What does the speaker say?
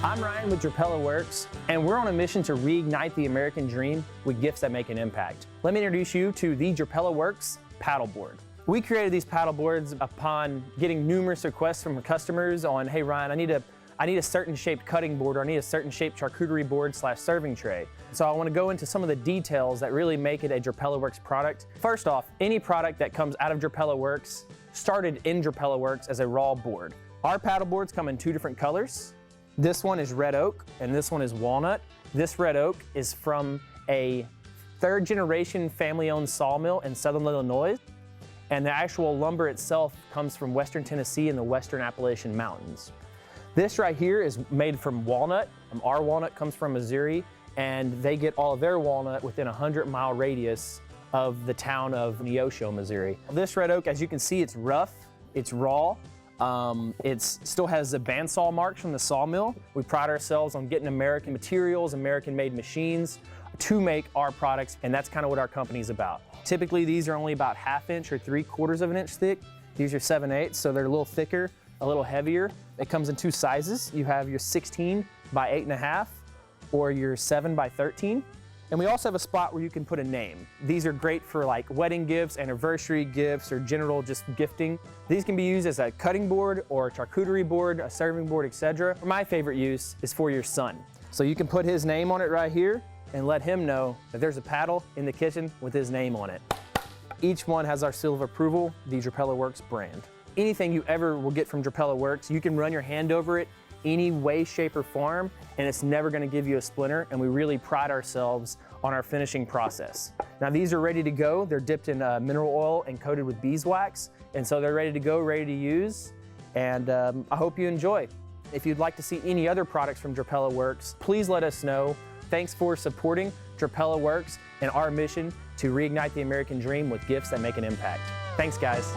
I'm Ryan with Drapela Works, and we're on a mission to reignite the American dream with gifts that make an impact. Let me introduce you to the Drapela Works paddleboard. We created these paddleboards upon getting numerous requests from customers on, hey Ryan, I need a certain shaped cutting board, or I need a certain shaped charcuterie board / serving tray. So I want to go into some of the details that really make it a Drapela Works product. First off, any product that comes out of Drapela Works started in Drapela Works as a raw board. Our paddleboards come in 2 different colors. This one is red oak and this one is walnut. This red oak is from a 3rd generation family-owned sawmill in Southern Illinois. And the actual lumber itself comes from Western Tennessee and the Western Appalachian Mountains. This right here is made from walnut. Our walnut comes from Missouri, and they get all of their walnut within a 100-mile radius of the town of Neosho, Missouri. This red oak, as you can see, it's rough, it's raw. It still has the bandsaw marks from the sawmill. We pride ourselves on getting American materials, American-made machines to make our products, and that's kind of what our company's about. Typically, these are only about 1/2 inch or 3/4 of an inch thick. These are 7/8, so they're a little thicker, a little heavier. It comes in 2 sizes. You have your 16 by 8.5 or your 7 by 13. And we also have a spot where you can put a name. These are great for like wedding gifts, anniversary gifts, or general just gifting. These can be used as a cutting board or a charcuterie board, a serving board, etc. My favorite use is for your son. So you can put his name on it right here and let him know that there's a paddle in the kitchen with his name on it. Each one has our seal of approval, the Drapela Works brand. Anything you ever will get from Drapela Works, you can run your hand over it any way, shape, or form, and it's never gonna give you a splinter, and we really pride ourselves on our finishing process. Now these are ready to go. They're dipped in mineral oil and coated with beeswax, and so they're ready to go, ready to use, and I hope you enjoy. If you'd like to see any other products from Drapela Works, please let us know. Thanks for supporting Drapela Works and our mission to reignite the American dream with gifts that make an impact. Thanks, guys.